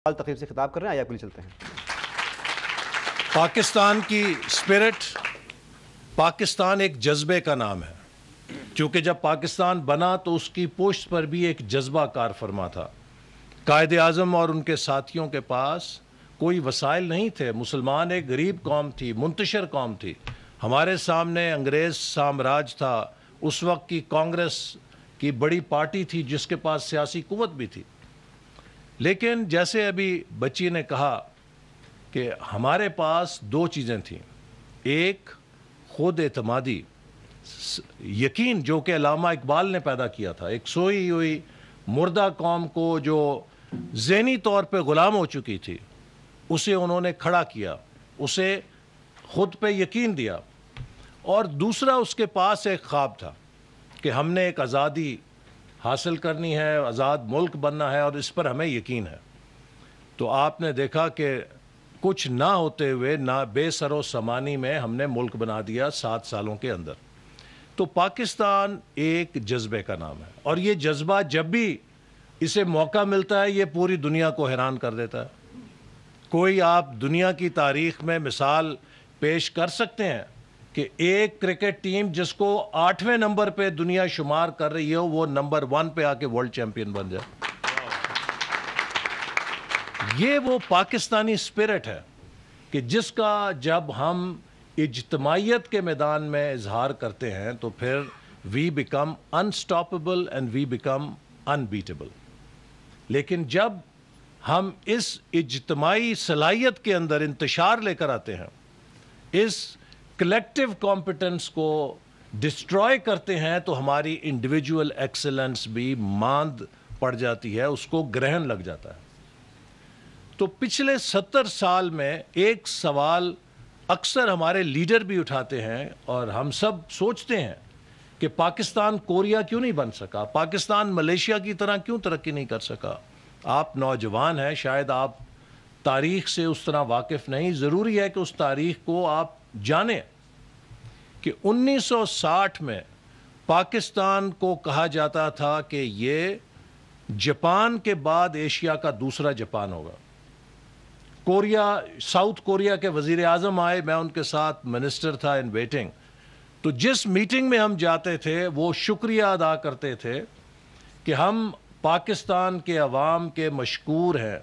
تقریب سے خطاب کر رہے ہیں، آئیے آپ کے لیے چلتے ہیں۔ پاکستان کی اسپرٹ، پاکستان ایک جذبے کا نام ہے، چونکہ جب پاکستان بنا تو اس کی پشت پر بھی ایک جذبہ کار فرما تھا۔ قائد اعظم اور ان کے ساتھیوں کے پاس کوئی وسائل نہیں تھے۔ مسلمان ایک غریب قوم تھی، منتشر قوم تھی۔ ہمارے سامنے انگریز سامراج تھا، اس وقت کی کانگریس کی بڑی پارٹی تھی جس کے پاس سیاسی قوت بھی تھی۔ لیکن جیسے ابھی بچی نے کہا کہ ہمارے پاس دو چیزیں تھیں، ایک خود اعتمادی، یقین، جو کہ علامہ اقبال نے پیدا کیا تھا، ایک سوئی ہوئی مردہ قوم کو جو ذہنی طور پہ غلام ہو چکی تھی، اسے انہوں نے کھڑا کیا، اسے خود پہ یقین دیا۔ اور دوسرا اس کے پاس ایک خواب تھا کہ ہم نے ایک آزادی حاصل کرنی ہے، آزاد ملک بننا ہے، اور اس پر ہمیں یقین ہے۔ تو آپ نے دیکھا کہ کچھ نہ ہوتے ہوئے، نہ بے سر و سامانی میں ہم نے ملک بنا دیا 7 سالوں کے اندر۔ تو پاکستان ایک جذبے کا نام ہے، اور یہ جذبہ جب بھی اسے موقع ملتا ہے یہ پوری دنیا کو حیران کر دیتا ہے۔ کوئی آپ دنیا کی تاریخ میں مثال پیش کر سکتے ہیں کہ ایک کرکٹ ٹیم جس کو 8ویں نمبر پہ دنیا شمار کر رہی ہو، وہ نمبر 1 پہ آ کے ورلڈ چیمپئن بن جائے؟ یہ وہ پاکستانی اسپرٹ ہے کہ جس کا جب ہم اجتماعیت کے میدان میں اظہار کرتے ہیں تو پھر we become unstoppable and we become unbeatable. لیکن جب ہم اس اجتماعی صلاحیت کے اندر انتشار لے کر آتے ہیں، اس کلیکٹیو کمپیٹنس کو ڈسٹرائے کرتے ہیں، تو ہماری انڈیویجول ایکسلنس بھی ماند پڑ جاتی ہے، اس کو گرہن لگ جاتا ہے۔ تو پچھلے 70 سال میں ایک سوال اکثر ہمارے لیڈر بھی اٹھاتے ہیں اور ہم سب سوچتے ہیں کہ پاکستان کوریا کیوں نہیں بن سکا، پاکستان ملیشیا کی طرح کیوں ترقی نہیں کر سکا۔ آپ نوجوان ہیں، شاید آپ تاریخ سے اس طرح واقف نہیں، ضروری ہے کہ اس تاریخ کو آپ جانیں کہ 1960 میں پاکستان کو کہا جاتا تھا کہ یہ جاپان کے بعد ایشیا کا دوسرا جاپان ہوگا۔ ساؤتھ کوریا کے وزیر اعظم آئے، میں ان کے ساتھ منسٹر تھا ان ویٹنگ، تو جس میٹنگ میں ہم جاتے تھے وہ شکریہ ادا کرتے تھے کہ ہم پاکستان کے عوام کے مشکور ہیں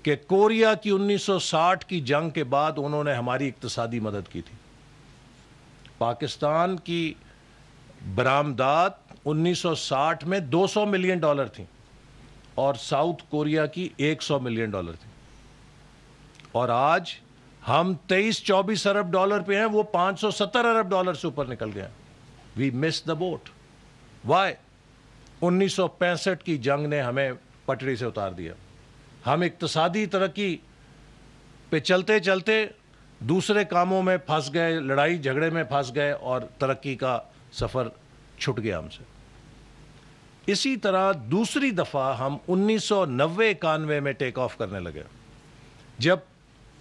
کہ کوریا کی 1960 کی جنگ کے بعد انہوں نے ہماری اقتصادی مدد کی تھی۔ پاکستان کی برآمدات 1960 میں $200 ملین تھیں اور ساؤتھ کوریا کی $100 ملین تھیں، اور آج ہم 23-24 ارب ڈالر پہ ہیں، وہ 570 ارب ڈالر سے اوپر نکل گئے ہیں۔ وی مس دا بوٹ۔ وائی؟ 1965 کی جنگ نے ہمیں پٹری سے اتار دیا۔ ہم اقتصادی ترقی پہ چلتے چلتے دوسرے کاموں میں پھنس گئے، لڑائی جھگڑے میں پھنس گئے، اور ترقی کا سفر چھٹ گیا ہم سے۔ اسی طرح دوسری دفعہ ہم 1990-91 میں ٹیک آف کرنے لگے۔ جب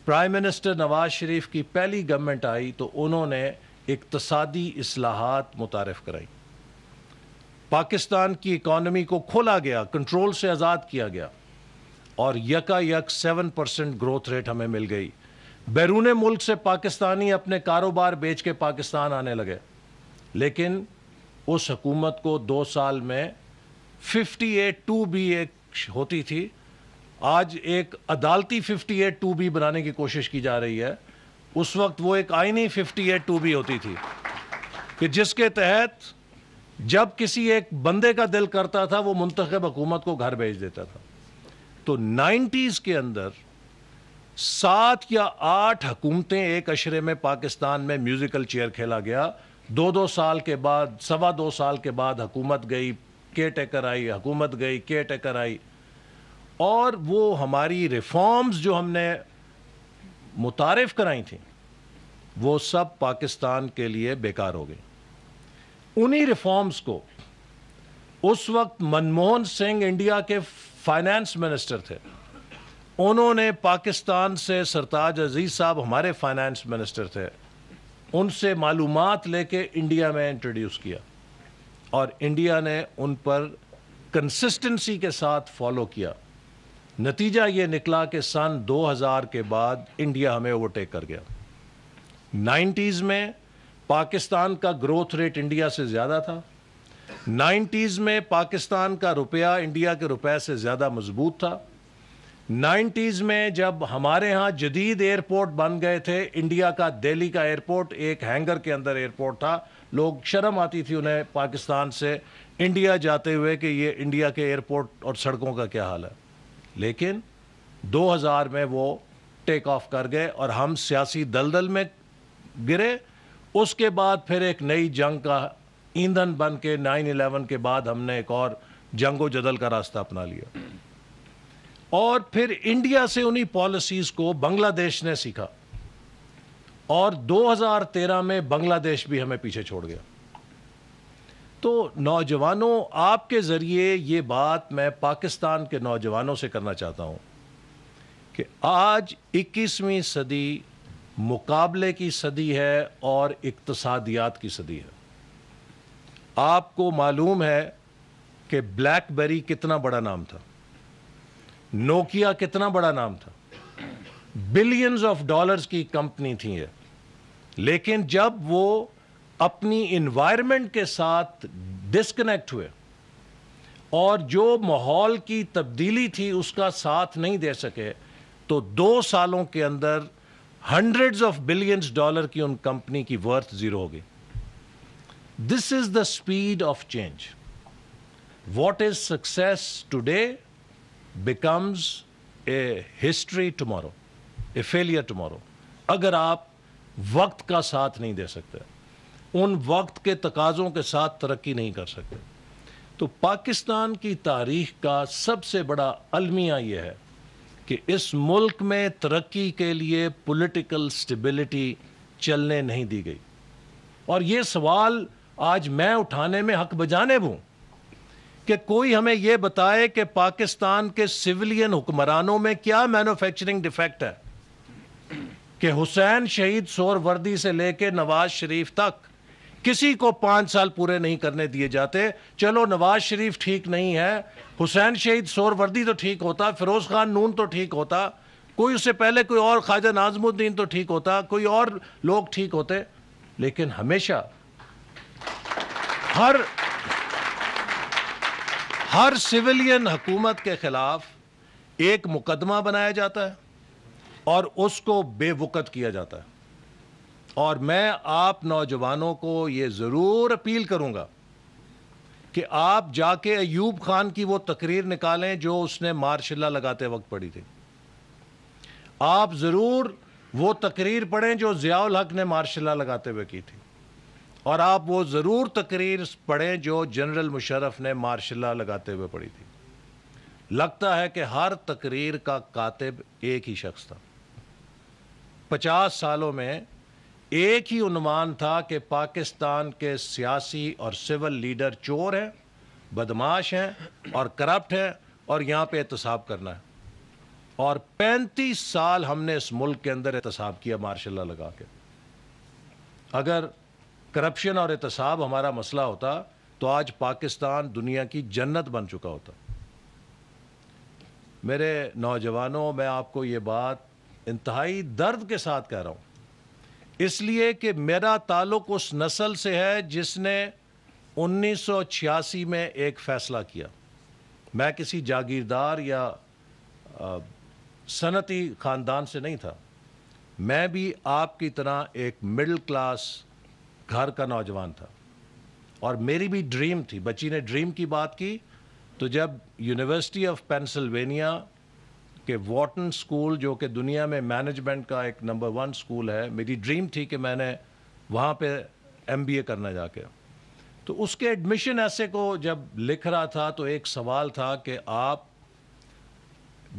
پرائم منسٹر نواز شریف کی پہلی گورنمنٹ آئی تو انہوں نے اقتصادی اصلاحات متعارف کرائی، پاکستان کی اکانومی کو کھولا گیا، کنٹرول سے آزاد کیا گیا، اور یکا یک 7% گروتھ ریٹ ہمیں مل گئی۔ بیرون ملک سے پاکستانی اپنے کاروبار بیچ کے پاکستان آنے لگے، لیکن اس حکومت کو 2 سال میں 58(2)B ایک ہوتی تھی، آج ایک عدالتی 58(2)B بنانے کی کوشش کی جا رہی ہے۔ اس وقت وہ ایک آئینی 58(2)B ہوتی تھی کہ جس کے تحت جب کسی ایک بندے کا دل کرتا تھا وہ منتخب حکومت کو گھر بھیج دیتا تھا۔ تو 90s کے اندر 7 یا 8 حکومتیں ایک عشرے میں پاکستان میں میوزیکل چیئر کھیلا گیا۔ 2 سال کے بعد، 2.25 سال کے بعد حکومت گئی، کیئر ٹیکر آئی، حکومت گئی، کیئر ٹیکر آئی، اور وہ ہماری ریفارمز جو ہم نے متعارف کرائی تھیں وہ سب پاکستان کے لیے بیکار ہو گئی۔ انہی ریفارمز کو اس وقت منموہن سنگھ انڈیا کے فائنانس منسٹر تھے، انہوں نے پاکستان سے، سرتاج عزیز صاحب ہمارے فائنانس منسٹر تھے، ان سے معلومات لے کے انڈیا میں انٹروڈیوس کیا، اور انڈیا نے ان پر کنسسٹنسی کے ساتھ فالو کیا۔ نتیجہ یہ نکلا کہ سن 2000 کے بعد انڈیا ہمیں اوورٹیک کر گیا. 90s میں پاکستان کا گروتھ ریٹ انڈیا سے زیادہ تھا. 90s میں پاکستان کا روپیہ انڈیا کے روپے سے زیادہ مضبوط تھا. 90s میں جب ہمارے ہاں جدید ایئرپورٹ بن گئے تھے, انڈیا کا دہلی کا ایئرپورٹ ایک ہینگر کے اندر ایئرپورٹ تھا, لوگ شرم آتی تھی انہیں پاکستان سے انڈیا جاتے ہوئے کہ یہ انڈیا کے ایئرپورٹ اور سڑکوں کا کیا حال ہے. لیکن 2000 میں وہ ٹیک آف کر گئے اور ہم سیاسی دلدل میں گرے. اس کے بعد پھر ایک نئی جنگ کا ایندھن بن کے 9/11 کے بعد ہم نے ایک اور جنگ و جدل کا راستہ اپنا لیا, اور پھر انڈیا سے انہی پالیسیز کو بنگلہ دیش نے سیکھا, اور 2013 میں بنگلہ دیش بھی ہمیں پیچھے چھوڑ گیا. تو نوجوانوں, آپ کے ذریعے یہ بات میں پاکستان کے نوجوانوں سے کرنا چاہتا ہوں کہ آج 21ویں صدی مقابلے کی صدی ہے اور اقتصادیات کی صدی ہے. آپ کو معلوم ہے کہ بلیک بیری کتنا بڑا نام تھا, نوکیا کتنا بڑا نام تھا, بلینز آف ڈالرز کی کمپنی تھی یہ, لیکن جب وہ اپنی انوائرمنٹ کے ساتھ ڈسکنیکٹ ہوئے اور جو ماحول کی تبدیلی تھی اس کا ساتھ نہیں دے سکے, تو 2 سالوں کے اندر ہنڈریڈز آف بلینز ڈالر کی ان کمپنی کی ورتھ زیرو ہو گئی. This is the speed of change. What is success today becomes a history tomorrow, a failure tomorrow. اگر آپ وقت کا ساتھ نہیں دے سکتے, ان وقت کے تقاضوں کے ساتھ ترقی نہیں کر سکتے. تو پاکستان کی تاریخ کا سب سے بڑا المیہ یہ ہے کہ اس ملک میں ترقی کے لیے پولیٹیکل سٹیبلٹی چلنے نہیں دی گئی. اور یہ سوال آج میں اٹھانے میں حق بجانب ہوں کہ کوئی ہمیں یہ بتائے کہ پاکستان کے سویلین حکمرانوں میں کیا مینوفیکچرنگ ڈیفیکٹ ہے کہ حسین شہید سور وردی سے لے کے نواز شریف تک کسی کو 5 سال پورے نہیں کرنے دیے جاتے. چلو نواز شریف ٹھیک نہیں ہے, حسین شہید سور وردی تو ٹھیک ہوتا, فیروز خان نون تو ٹھیک ہوتا, کوئی اس سے پہلے کوئی اور خواجہ ناظم الدین تو ٹھیک ہوتا, کوئی اور لوگ ٹھیک ہوتے. لیکن ہمیشہ ہر سویلین حکومت کے خلاف ایک مقدمہ بنایا جاتا ہے اور اس کو بے وقت کیا جاتا ہے. اور میں آپ نوجوانوں کو یہ ضرور اپیل کروں گا کہ آپ جا کے ایوب خان کی وہ تقریر نکالیں جو اس نے مارشاء اللہ لگاتے وقت پڑھی تھی. آپ ضرور وہ تقریر پڑھیں جو ضیاء الحق نے مارشاء اللہ لگاتے ہوئے کی تھی, اور آپ وہ ضرور تقریر پڑھیں جو جنرل مشرف نے مارشاء اللہ لگاتے ہوئے پڑھی تھی. لگتا ہے کہ ہر تقریر کا کاتب ایک ہی شخص تھا. 50 سالوں میں ایک ہی عنوان تھا کہ پاکستان کے سیاسی اور سول لیڈر چور ہیں, بدماش ہیں اور کرپٹ ہیں, اور یہاں پہ احتساب کرنا ہے. اور 35 سال ہم نے اس ملک کے اندر احتساب کیا مارشاء اللہ لگا کے. اگر کرپشن اور احتساب ہمارا مسئلہ ہوتا تو آج پاکستان دنیا کی جنت بن چکا ہوتا. میرے نوجوانوں, میں آپ کو یہ بات انتہائی درد کے ساتھ کہہ رہا ہوں, اس لیے کہ میرا تعلق اس نسل سے ہے جس نے 1986 میں ایک فیصلہ کیا. میں کسی جاگیردار یا صنعتی خاندان سے نہیں تھا, میں بھی آپ کی طرح ایک مڈل کلاس گھر کا نوجوان تھا, اور میری بھی ڈریم تھی. بچی نے ڈریم کی بات کی تو جب یونیورسٹی آف پینسلوینیا کہ واٹن سکول جو کہ دنیا میں مینجمنٹ کا ایک نمبر 1 سکول ہے, میری ڈریم تھی کہ میں نے وہاں پہ MBA کرنا جا کے. تو اس کے ایڈمیشن ایسے کو جب لکھ رہا تھا تو ایک سوال تھا کہ آپ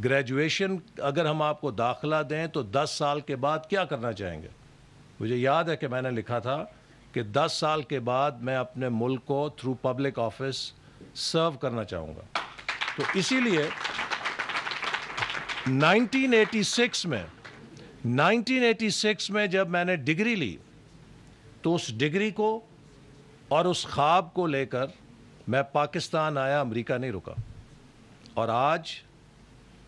گریجویشن اگر ہم آپ کو داخلہ دیں تو 10 سال کے بعد کیا کرنا چاہیں گے. مجھے یاد ہے کہ میں نے لکھا تھا کہ 10 سال کے بعد میں اپنے ملک کو تھرو پبلک آفس سرو کرنا چاہوں گا. تو اسی لیے 1986 میں جب میں نے ڈگری لی تو اس ڈگری کو اور اس خواب کو لے کر میں پاکستان آیا, امریکہ نہیں رکا. اور آج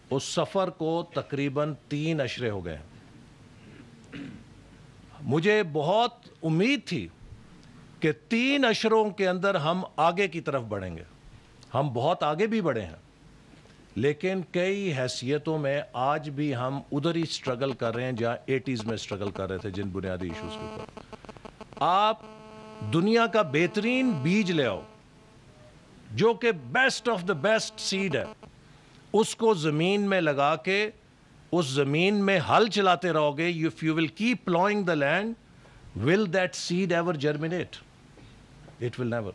اس سفر کو تقریباً 3 اشرے ہو گئے ہیں۔ مجھے بہت امید تھی کہ 3 اشروں کے اندر ہم آگے کی طرف بڑھیں گے، ہم بہت آگے بھی بڑھے ہیں، لیکن کئی حیثیتوں میں آج بھی ہم ادھر ہی سٹرگل کر رہے ہیں جہاں 80s میں سٹرگل کر رہے تھے جن بنیادی ایشوز کے اوپر۔ آپ دنیا کا بہترین بیج لے آؤ جو کہ best of the best seed ہے، اس کو زمین میں لگا کے اس زمین میں ہل چلاتے رہو گے، if you will keep plowing the land, will that seed ever germinate? It will never.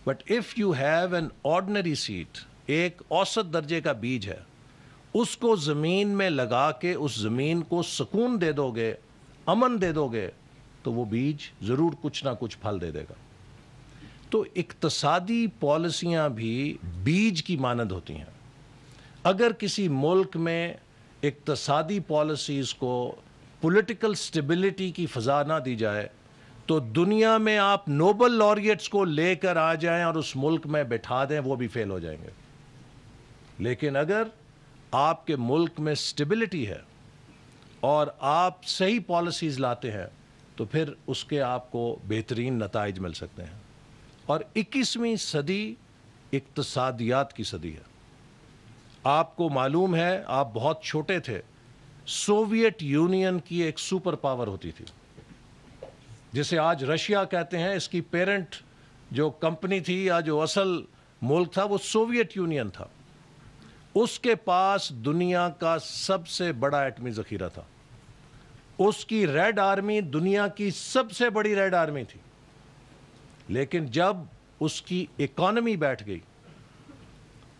But if you have an ordinary seed, ایک اوسط درجے کا بیج ہے، اس کو زمین میں لگا کے اس زمین کو سکون دے دو گے، امن دے دو گے، تو وہ بیج ضرور کچھ نہ کچھ پھل دے دے گا۔ تو اقتصادی پالیسیاں بھی بیج کی مانند ہوتی ہیں۔ اگر کسی ملک میں اقتصادی پالیسیز کو پولیٹیکل سٹیبلٹی کی فضا نہ دی جائے تو دنیا میں آپ نوبل laureates کو لے کر آ جائیں اور اس ملک میں بٹھا دیں، وہ بھی فیل ہو جائیں گے۔ لیکن اگر آپ کے ملک میں سٹیبلٹی ہے اور آپ صحیح پالیسیز لاتے ہیں تو پھر اس کے آپ کو بہترین نتائج مل سکتے ہیں۔ اور 21ویں صدی اقتصادیات کی صدی ہے۔ آپ کو معلوم ہے، آپ بہت چھوٹے تھے، سوویت یونین کی ایک سپر پاور ہوتی تھی جسے آج رشیا کہتے ہیں، اس کی پیرنٹ جو کمپنی تھی یا جو اصل ملک تھا وہ سوویت یونین تھا۔ اس کے پاس دنیا کا سب سے بڑا ایٹمی ذخیرہ تھا، اس کی ریڈ آرمی دنیا کی سب سے بڑی ریڈ آرمی تھی، لیکن جب اس کی اکانومی بیٹھ گئی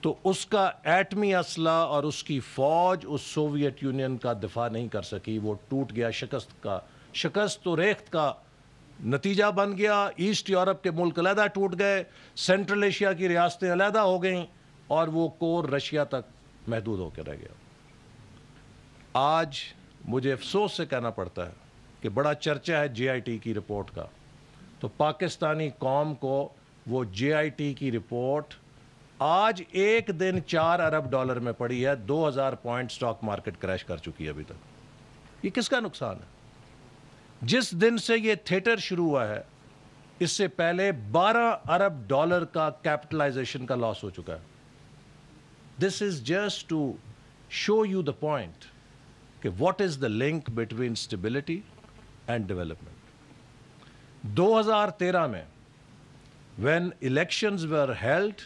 تو اس کا ایٹمی اسلحہ اور اس کی فوج اس سوویت یونین کا دفاع نہیں کر سکی، وہ ٹوٹ گیا، شکست و ریخت کا نتیجہ بن گیا۔ ایسٹ یورپ کے ملک علیحدہ ٹوٹ گئے، سینٹرل ایشیا کی ریاستیں علیحدہ ہو گئیں اور وہ کور رشیا تک محدود ہو کے رہ گیا۔ آج مجھے افسوس سے کہنا پڑتا ہے کہ بڑا چرچہ ہے JIT کی رپورٹ کا، تو پاکستانی قوم کو وہ JIT کی رپورٹ آج ایک دن $4 ارب میں پڑی ہے، 2000 پوائنٹ سٹاک مارکیٹ کریش کر چکی ہے ابھی تک۔ یہ کس کا نقصان ہے؟ جس دن سے یہ تھیٹر شروع ہوا ہے اس سے پہلے $12 ارب کا کیپٹلائزیشن کا لاس ہو چکا ہے۔ This is just to show you the point کہ what is the link between stability and development. 2013 میں when elections were held,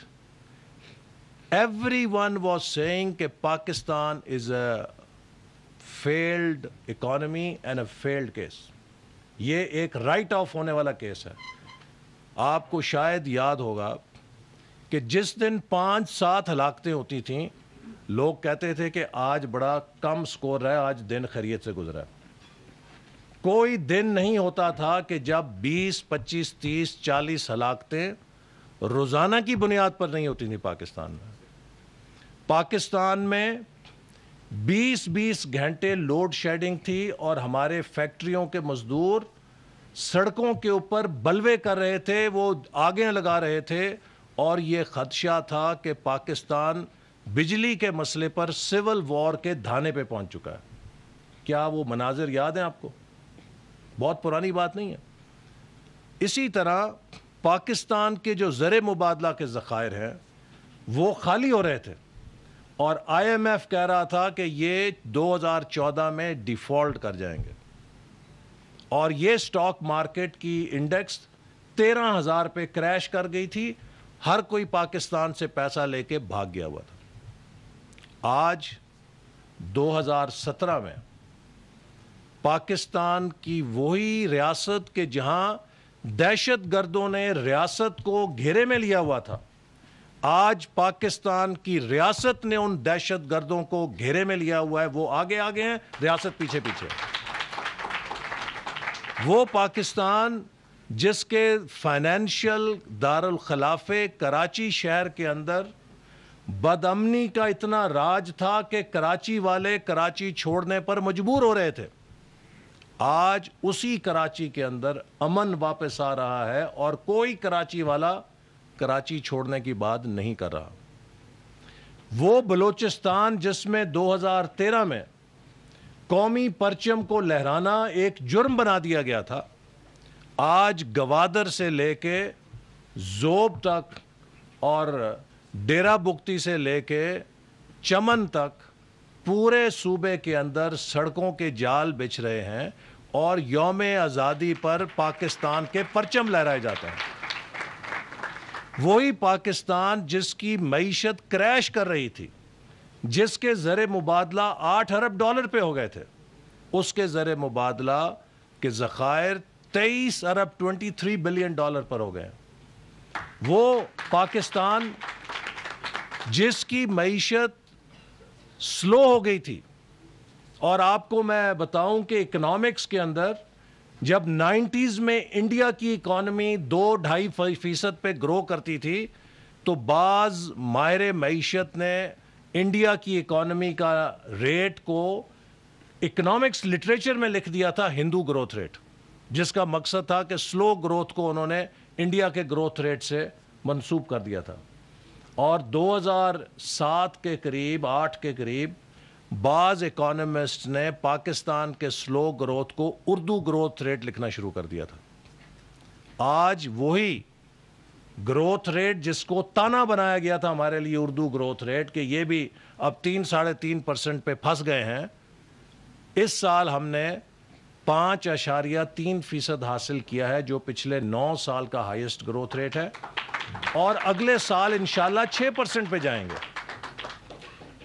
everyone was saying کہ Pakistan is a failed economy and a failed case. یہ ایک right of ہونے والا case ہے۔ آپ کو شاید یاد ہوگا کہ جس دن 5-7 ہلاکتیں ہوتی تھیں لوگ کہتے تھے کہ آج بڑا کم سکور رہا ہے، آج دن خیریت سے گزرا ہے۔ کوئی دن نہیں ہوتا تھا کہ جب 20, 25, 30, 40 ہلاکتیں روزانہ کی بنیاد پر نہیں ہوتی تھیں پاکستان میں۔ پاکستان میں 20 گھنٹے لوڈ شیڈنگ تھی اور ہمارے فیکٹریوں کے مزدور سڑکوں کے اوپر بلوے کر رہے تھے، وہ آگیں لگا رہے تھے، اور یہ خدشہ تھا کہ پاکستان بجلی کے مسئلے پر سول وار کے دھانے پہ پہنچ چکا ہے۔ کیا وہ مناظر یاد ہیں آپ کو؟ بہت پرانی بات نہیں ہے۔ اسی طرح پاکستان کے جو زر مبادلہ کے ذخائر ہیں وہ خالی ہو رہے تھے، اور IMF کہہ رہا تھا کہ یہ 2014 میں ڈیفالٹ کر جائیں گے، اور یہ سٹاک مارکیٹ کی انڈیکس 13,000 پہ کریش کر گئی تھی، ہر کوئی پاکستان سے پیسہ لے کے بھاگ گیا ہوا تھا۔ آج 2017 میں پاکستان کی وہی ریاست کہ جہاں دہشت گردوں نے ریاست کو گھیرے میں لیا ہوا تھا، آج پاکستان کی ریاست نے ان دہشت گردوں کو گھیرے میں لیا ہوا ہے، وہ آگے آگے ہیں، ریاست پیچھے پیچھے۔ وہ پاکستان جس کے فائنینشل دارالخلافے کراچی شہر کے اندر بدامنی کا اتنا راج تھا کہ کراچی والے کراچی چھوڑنے پر مجبور ہو رہے تھے، آج اسی کراچی کے اندر امن واپس آ رہا ہے اور کوئی کراچی والا کراچی چھوڑنے کی بات نہیں کر رہا۔ وہ بلوچستان جس میں 2013 میں قومی پرچم کو لہرانا ایک جرم بنا دیا گیا تھا، آج گوادر سے لے کے زوب تک اور ڈیرہ بگٹی سے لے کے چمن تک پورے صوبے کے اندر سڑکوں کے جال بچھ رہے ہیں اور یوم آزادی پر پاکستان کے پرچم لہرائے جاتے ہیں۔ وہی پاکستان جس کی معیشت کریش کر رہی تھی، جس کے زر مبادلہ 8 ارب ڈالر پہ ہو گئے تھے، اس کے زر مبادلہ کے ذخائر 23 ارب 23 بلین ڈالر پر ہو گئے۔ وہ پاکستان جس کی معیشت سلو ہو گئی تھی، اور آپ کو میں بتاؤں کہ اکنامکس کے اندر جب 90s میں انڈیا کی اکانومی 2-2.5% پہ گرو کرتی تھی تو بعض ماہر معیشت نے انڈیا کی اکانومی کا ریٹ کو اکنامکس لٹریچر میں لکھ دیا تھا ہندو گروتھ ریٹ، جس کا مقصد تھا کہ سلو گروتھ کو انہوں نے انڈیا کے گروتھ ریٹ سے منسوب کر دیا تھا۔ اور 2007 کے قریب 8 کے قریب بعض اکانومسٹ نے پاکستان کے سلو گروتھ کو اردو گروتھ ریٹ لکھنا شروع کر دیا تھا۔ آج وہی گروتھ ریٹ جس کو تانا بنایا گیا تھا ہمارے لیے، اردو گروتھ ریٹ، کہ یہ بھی اب 3-3.5% پہ پھنس گئے ہیں، اس سال ہم نے 5.3% حاصل کیا ہے، جو پچھلے 9 سال کا ہائیسٹ گروتھ ریٹ ہے، اور اگلے سال انشاءاللہ 6% پہ جائیں گے۔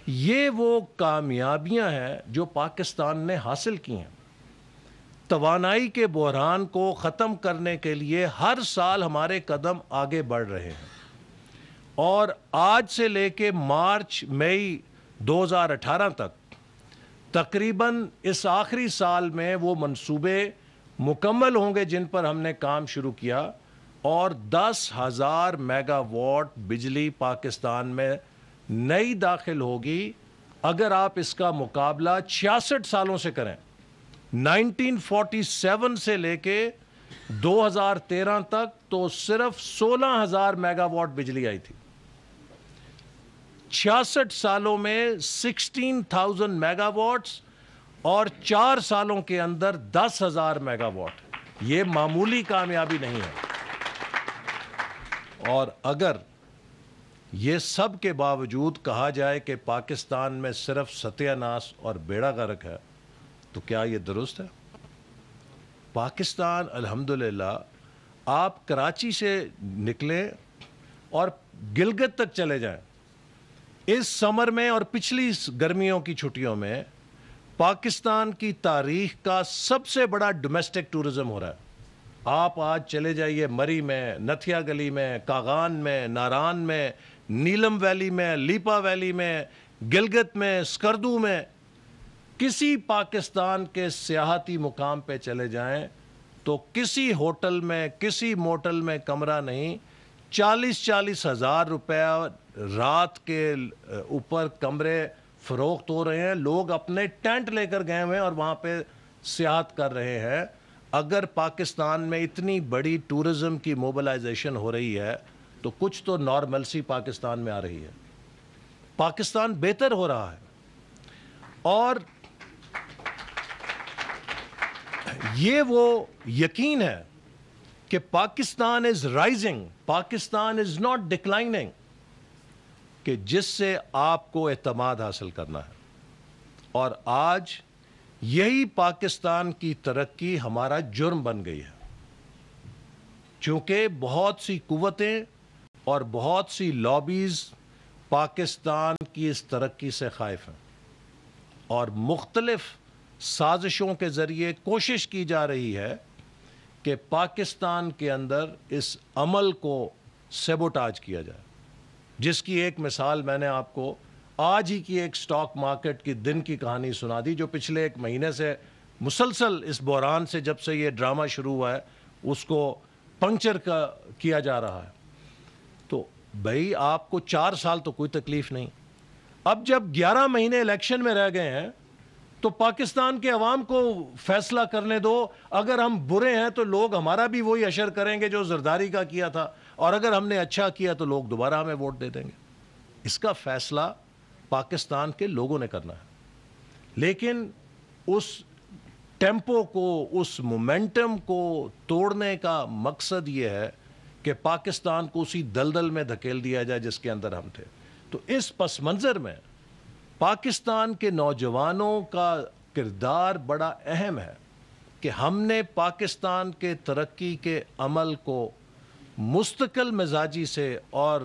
یہ وہ کامیابیاں ہیں جو پاکستان نے حاصل کی ہیں۔ توانائی کے بحران کو ختم کرنے کے لیے ہر سال ہمارے قدم آگے بڑھ رہے ہیں، اور آج سے لے کے مارچ مئی 2018 تک تقریباً اس آخری سال میں وہ منصوبے مکمل ہوں گے جن پر ہم نے کام شروع کیا، اور 10,000 میگا واٹ بجلی پاکستان میں نئی داخل ہوگی۔ اگر آپ اس کا مقابلہ 66 سالوں سے کریں، 1947 سے لے کے 2013 تک، تو صرف 16,000 میگا واٹ بجلی آئی تھی۔ 66 سالوں میں 16,000 میگا واٹس، اور 4 سالوں کے اندر 10,000 میگا واٹ، یہ معمولی کامیابی نہیں ہے۔ اور اگر یہ سب کے باوجود کہا جائے کہ پاکستان میں صرف ستیہ ناش اور بیڑا غرق ہے، تو کیا یہ درست ہے؟ پاکستان الحمدللہ، آپ کراچی سے نکلیں اور گلگت تک چلے جائیں، اس سمر میں اور پچھلی گرمیوں کی چھٹیوں میں پاکستان کی تاریخ کا سب سے بڑا ڈومیسٹک ٹورزم ہو رہا ہے۔ آپ آج چلے جائیے مری میں، نتھیا گلی میں، کاغان میں، ناران میں، نیلم ویلی میں، لیپا ویلی میں، گلگت میں، سکردو میں، کسی پاکستان کے سیاحتی مقام پہ چلے جائیں تو کسی ہوٹل میں، کسی موٹل میں کمرہ نہیں، 40,000 ہزار روپے رات کے اوپر کمرے فروخت ہو رہے ہیں۔ لوگ اپنے ٹینٹ لے کر گئے ہوئے ہیں اور وہاں پہ سیاحت کر رہے ہیں۔ اگر پاکستان میں اتنی بڑی ٹورزم کی موبلائزیشن ہو رہی ہے تو کچھ تو نارملسی پاکستان میں آ رہی ہے، پاکستان بہتر ہو رہا ہے۔ اور یہ وہ یقین ہے کہ Pakistan is rising, Pakistan is not declining, کہ جس سے آپ کو اعتماد حاصل کرنا ہے۔ اور آج یہی پاکستان کی ترقی ہمارا جرم بن گئی ہے، چونکہ بہت سی قوتیں اور بہت سی لابیز پاکستان کی اس ترقی سے خائف ہیں، اور مختلف سازشوں کے ذریعے کوشش کی جا رہی ہے کہ پاکستان کے اندر اس عمل کو سیبوٹاج کیا جائے، جس کی ایک مثال میں نے آپ کو آج ہی کی ایک سٹاک مارکیٹ کی دن کی کہانی سنا دی، جو پچھلے 1 مہینے سے مسلسل اس بحران سے، جب سے یہ ڈرامہ شروع ہوا ہے، اس کو پنکچر کیا جا رہا ہے۔ تو بھائی آپ کو 4 سال تو کوئی تکلیف نہیں، اب جب 11 مہینے الیکشن میں رہ گئے ہیں تو پاکستان کے عوام کو فیصلہ کرنے دو۔ اگر ہم برے ہیں تو لوگ ہمارا بھی وہی اشر کریں گے جو زرداری کا کیا تھا، اور اگر ہم نے اچھا کیا تو لوگ دوبارہ ہمیں ووٹ دے دیں گے۔ اس کا فیصلہ پاکستان کے لوگوں نے کرنا ہے، لیکن اس ٹیمپو کو، اس مومنٹم کو توڑنے کا مقصد یہ ہے کہ پاکستان کو اسی دلدل میں دھکیل دیا جائے جس کے اندر ہم تھے۔ تو اس پس منظر میں پاکستان کے نوجوانوں کا کردار بڑا اہم ہے کہ ہم نے پاکستان کے ترقی کے عمل کو مستقل مزاجی سے اور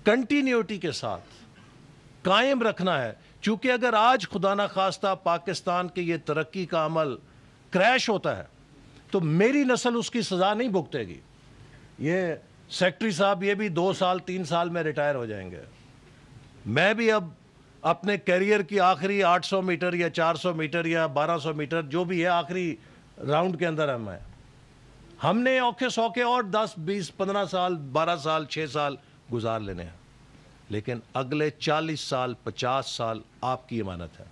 کنٹینیوٹی کے ساتھ قائم رکھنا ہے، چونکہ اگر آج خدا نخواستہ پاکستان کے یہ ترقی کا عمل کریش ہوتا ہے تو میری نسل اس کی سزا نہیں بھگتے گی۔ یہ سیکٹری صاحب یہ بھی 2 سال 3 سال میں ریٹائر ہو جائیں گے، میں بھی اب اپنے کیریئر کی آخری 800 میٹر یا 400 میٹر یا 1200 میٹر جو بھی ہے آخری راؤنڈ کے اندر ہم نے اوکھے سوکھے اور 10 20 15 سال 12 سال 6 سال گزار لینے ہیں، لیکن اگلے 40 سال 50 سال آپ کی امانت ہے۔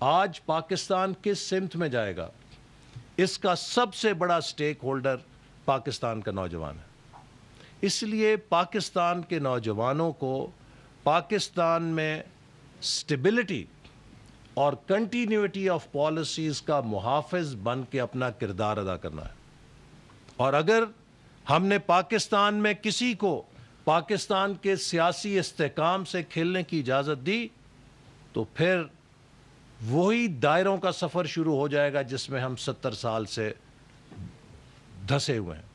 آج پاکستان کس سمت میں جائے گا، اس کا سب سے بڑا سٹیک ہولڈر پاکستان کا نوجوان ہے۔ اس لیے پاکستان کے نوجوانوں کو پاکستان میں سٹیبلٹی اور کنٹینیوٹی آف پالیسیز کا محافظ بن کے اپنا کردار ادا کرنا ہے، اور اگر ہم نے پاکستان میں کسی کو پاکستان کے سیاسی استحکام سے کھیلنے کی اجازت دی تو پھر وہی دائروں کا سفر شروع ہو جائے گا جس میں ہم 70 سال سے دھسے ہوئے ہیں۔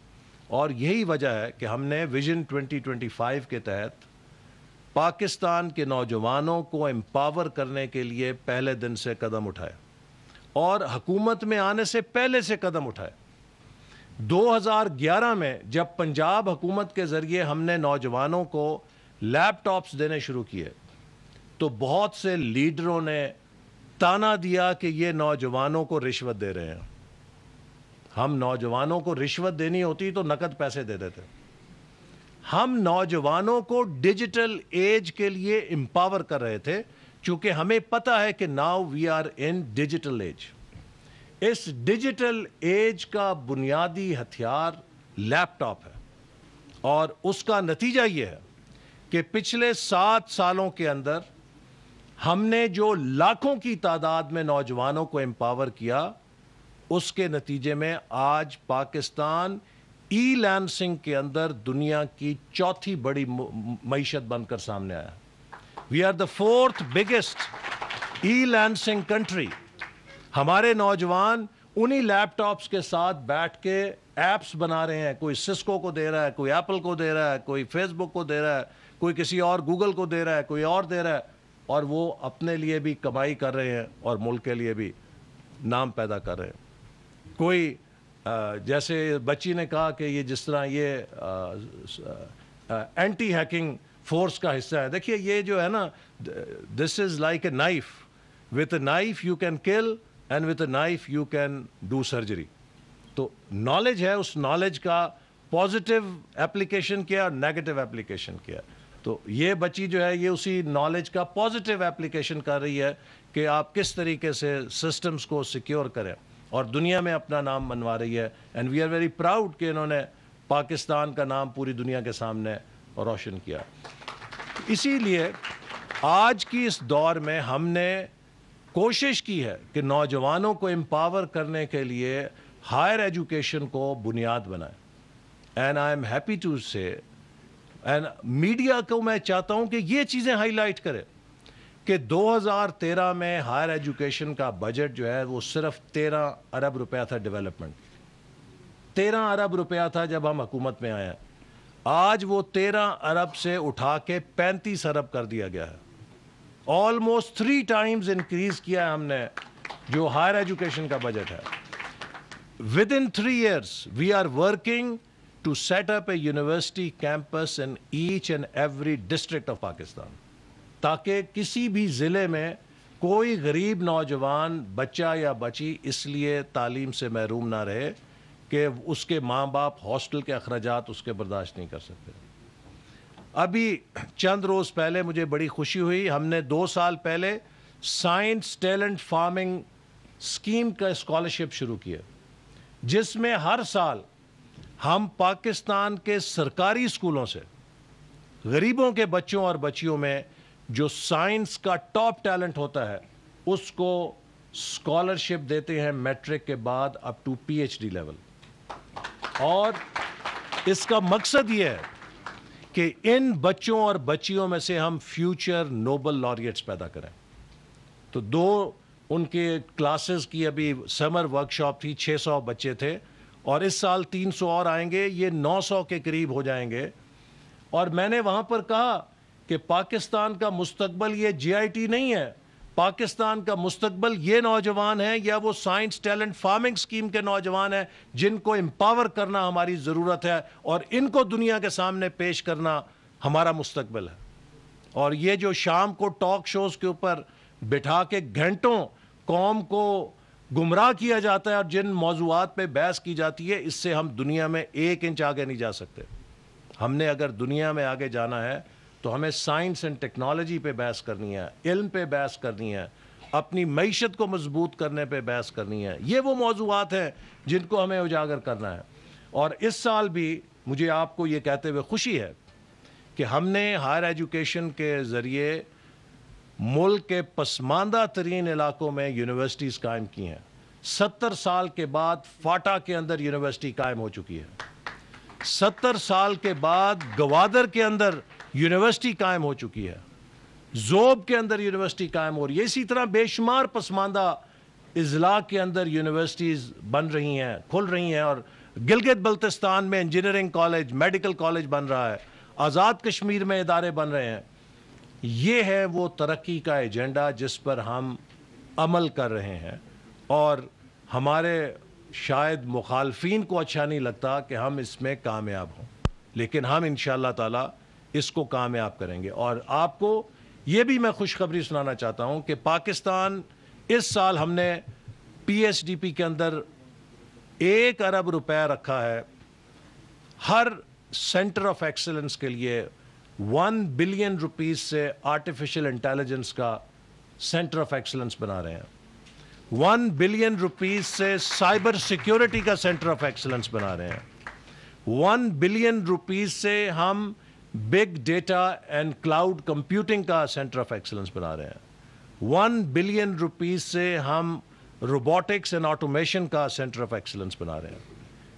اور یہی وجہ ہے کہ ہم نے ویژن 2025 کے تحت پاکستان کے نوجوانوں کو امپاور کرنے کے لیے پہلے دن سے قدم اٹھائے اور حکومت میں آنے سے پہلے سے قدم اٹھائے۔ 2011 میں جب پنجاب حکومت کے ذریعے ہم نے نوجوانوں کو لیپ ٹاپس دینے شروع کیے تو بہت سے لیڈروں نے تانا دیا کہ یہ نوجوانوں کو رشوت دے رہے ہیں۔ ہم نوجوانوں کو رشوت دینی ہوتی تو نقد پیسے دے دیتے۔ ہم نوجوانوں کو ڈیجیٹل ایج کے لیے امپاور کر رہے تھے، چونکہ ہمیں پتہ ہے کہ now we are in digital age. اس ڈیجیٹل ایج کا بنیادی ہتھیار لیپ ٹاپ ہے، اور اس کا نتیجہ یہ ہے کہ پچھلے 7 سالوں کے اندر ہم نے جو لاکھوں کی تعداد میں نوجوانوں کو امپاور کیا، اس کے نتیجے میں آج پاکستان ای لانسنگ کے اندر دنیا کی 4تھی بڑی معیشت بن کر سامنے آیا۔ We are the 4th biggest e lancing country. ہمارے نوجوان انہی لیپ ٹاپس کے ساتھ بیٹھ کے ایپس بنا رہے ہیں، کوئی سسکو کو دے رہا ہے، کوئی ایپل کو دے رہا ہے، کوئی فیس بک کو دے رہا ہے، کوئی کسی اور گوگل کو دے رہا ہے، کوئی اور دے رہا ہے، اور وہ اپنے لیے بھی کمائی کر رہے ہیں اور ملک کے لیے بھی نام پیدا کر رہے ہیں۔ کوئی جیسے بچی نے کہا کہ یہ جس طرح یہ اینٹی ہیکنگ فورس کا حصہ ہے، دیکھیے یہ جو ہے نا، this is like a knife, with a knife you can kill and with a knife you can do surgery. تو نالج ہے، اس نالج کا پازیٹیو اپلیکیشن کیا اور نیگیٹو اپلیکیشن کیا۔ تو یہ بچی جو ہے یہ اسی نالج کا پازیٹیو اپلیکیشن کر رہی ہے کہ آپ کس طریقے سے سسٹمز کو سیکیور کریں، اور دنیا میں اپنا نام بنوا رہی ہے۔ And we are very proud کہ انہوں نے پاکستان کا نام پوری دنیا کے سامنے روشن کیا۔ اسی لیے آج کی اس دور میں ہم نے کوشش کی ہے کہ نوجوانوں کو امپاور کرنے کے لیے ہائر ایجوکیشن کو بنیاد بنائیں۔ And I am happy to say, and media کو میں چاہتا ہوں کہ یہ چیزیں ہائی لائٹ کرے کہ 2013 میں ہائر ایجوکیشن کا بجٹ جو ہے وہ صرف 13 ارب روپیہ تھا ڈیولپمنٹ، 13 ارب روپیہ تھا جب ہم حکومت میں آئے ہیں۔ آج وہ 13 ارب سے اٹھا کے 35 ارب کر دیا گیا ہے۔ آلموسٹ 3 ٹائمز انکریز کیا ہے ہم نے جو ہائر ایجوکیشن کا بجٹ ہے۔ Within 3 years we are working to set up a university campus in each and every district of Pakistan، تاکہ کسی بھی ضلع میں کوئی غریب نوجوان بچہ یا بچی اس لیے تعلیم سے محروم نہ رہے کہ اس کے ماں باپ ہاسٹل کے اخراجات اس کے برداشت نہیں کر سکتے۔ ابھی چند روز پہلے مجھے بڑی خوشی ہوئی، ہم نے 2 سال پہلے سائنس ٹیلنٹ فارمنگ اسکیم کا اسکالرشپ شروع کیا، جس میں ہر سال ہم پاکستان کے سرکاری اسکولوں سے غریبوں کے بچوں اور بچیوں میں جو سائنس کا ٹاپ ٹیلنٹ ہوتا ہے اس کو اسکالرشپ دیتے ہیں میٹرک کے بعد up to P H D level. اور اس کا مقصد یہ ہے کہ ان بچوں اور بچیوں میں سے ہم فیوچر نوبل لاریٹس پیدا کریں. تو 2 ان کے کلاسز کی ابھی سمر ورکشاپ تھی, 600 بچے تھے, اور اس سال 300 اور آئیں گے, یہ 900 کے قریب ہو جائیں گے. اور میں نے وہاں پر کہا کہ پاکستان کا مستقبل یہ جی آئی ٹی نہیں ہے, پاکستان کا مستقبل یہ نوجوان ہیں یا وہ سائنس ٹیلنٹ فارمنگ سکیم کے نوجوان ہیں جن کو امپاور کرنا ہماری ضرورت ہے اور ان کو دنیا کے سامنے پیش کرنا ہمارا مستقبل ہے. اور یہ جو شام کو ٹاک شوز کے اوپر بٹھا کے گھنٹوں قوم کو گمراہ کیا جاتا ہے اور جن موضوعات پہ بحث کی جاتی ہے, اس سے ہم دنیا میں 1 انچ آگے نہیں جا سکتے. ہم نے اگر دنیا میں آگے جانا ہے تو ہمیں سائنس اینڈ ٹیکنالوجی پہ بحث کرنی ہے, علم پہ بحث کرنی ہے, اپنی معیشت کو مضبوط کرنے پہ بحث کرنی ہے. یہ وہ موضوعات ہیں جن کو ہمیں اجاگر کرنا ہے. اور اس سال بھی مجھے آپ کو یہ کہتے ہوئے خوشی ہے کہ ہم نے ہائر ایجوکیشن کے ذریعے ملک کے پسماندہ ترین علاقوں میں یونیورسٹیز قائم کی ہیں. 70 سال کے بعد فاٹا کے اندر یونیورسٹی قائم ہو چکی ہے. 70 سال کے بعد گوادر کے اندر یونیورسٹی قائم ہو چکی ہے. زوب کے اندر یونیورسٹی قائم ہو رہی ہے. اسی طرح بے شمار پسماندہ اضلاع کے اندر یونیورسٹیز بن رہی ہیں, کھل رہی ہیں. اور گلگت بلتستان میں انجینئرنگ کالج, میڈیکل کالج بن رہا ہے, آزاد کشمیر میں ادارے بن رہے ہیں. یہ ہے وہ ترقی کا ایجنڈا جس پر ہم عمل کر رہے ہیں. اور ہمارے شاید مخالفین کو اچھا نہیں لگتا کہ ہم اس میں کامیاب ہوں, لیکن ہم انشاءاللہ تعالی اس کو کامیاب کریں گے. اور آپ کو یہ بھی میں خوشخبری سنانا چاہتا ہوں کہ پاکستان اس سال ہم نے پی ایس ڈی پی کے اندر 1 ارب روپے رکھا ہے. ہر سینٹر آف ایکسلنس کے لیے 1 بلین روپیز سے آرٹیفیشل انٹیلیجنس کا سینٹر آف ایکسلنس بنا رہے ہیں. 1 بلین روپیز سے سائبر سیکیورٹی کا سینٹر آف ایکسلنس بنا رہے ہیں. 1 بلین روپیز سے ہم big data and cloud computing کا سینٹر آف ایکسلنس بنا رہے ہیں. 1 بلین روپیز سے ہم روبوٹکس اینڈ آٹومیشن کا سینٹر آف ایکسلنس بنا رہے ہیں.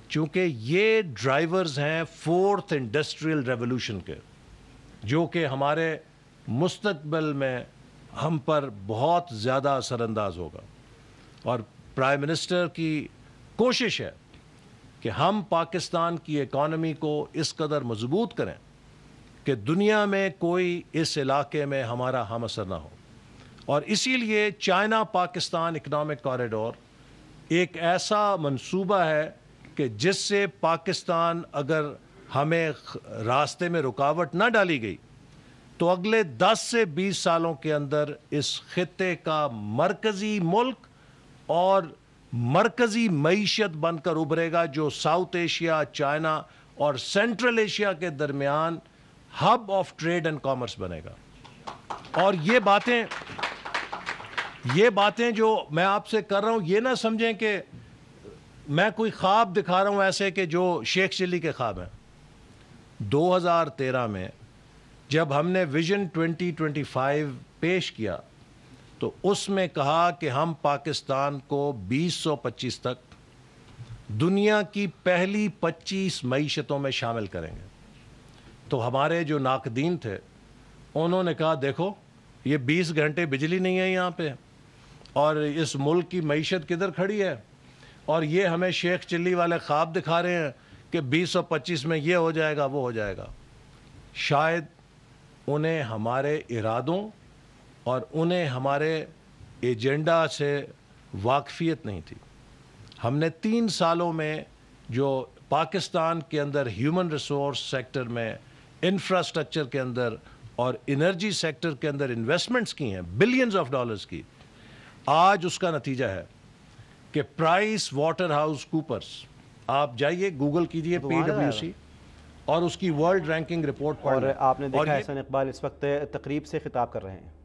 چونکہ یہ ڈرائیورز ہیں 4th انڈسٹریل ریولوشن کے, جو کہ ہمارے مستقبل میں ہم پر بہت زیادہ اثر انداز ہوگا. اور پرائم منسٹر کی کوشش ہے کہ ہم پاکستان کی اکانومی کو اس قدر مضبوط کریں کہ دنیا میں کوئی اس علاقے میں ہمارا ہم اثر نہ ہو. اور اسی لیے چائنا پاکستان اکنامک کوریڈور ایک ایسا منصوبہ ہے کہ جس سے پاکستان اگر ہمیں راستے میں رکاوٹ نہ ڈالی گئی تو اگلے 10 سے 20 سالوں کے اندر اس خطے کا مرکزی ملک اور مرکزی معیشت بن کر ابھرے گا, جو ساؤتھ ایشیا, چائنا اور سینٹرل ایشیا کے درمیان hub of trade and commerce بنے گا. اور یہ باتیں جو میں آپ سے کر رہا ہوں, یہ نہ سمجھیں کہ میں کوئی خواب دکھا رہا ہوں ایسے کہ جو شیخ چلی کے خواب ہیں. 2013 میں جب ہم نے ویژن 2025 پیش کیا تو اس میں کہا کہ ہم پاکستان کو 2025 تک دنیا کی پہلی 25 معیشتوں میں شامل کریں گے. تو ہمارے جو ناقدین تھے انہوں نے کہا دیکھو یہ 20 گھنٹے بجلی نہیں ہے یہاں پہ, اور اس ملک کی معیشت کدھر کھڑی ہے, اور یہ ہمیں شیخ چلی والے خواب دکھا رہے ہیں کہ 2025 میں یہ ہو جائے گا وہ ہو جائے گا. شاید انہیں ہمارے ارادوں اور انہیں ہمارے ایجنڈا سے واقفیت نہیں تھی. ہم نے 3 سالوں میں جو پاکستان کے اندر ہیومن ریسورس سیکٹر میں, انفراسٹرکچر کے اندر اور انرجی سیکٹر کے اندر انویسٹمنٹس کی ہیں بلینز آف ڈالرز کی, آج اس کا نتیجہ ہے کہ پرائس واٹر ہاؤس کوپرس, آپ جائیے گوگل کیجئے PwC اور اس کی ورلڈ رینکنگ رپورٹ پڑھ. اور آپ نے دیکھا احسان اقبال اس وقت تقریب سے خطاب کر رہے ہیں.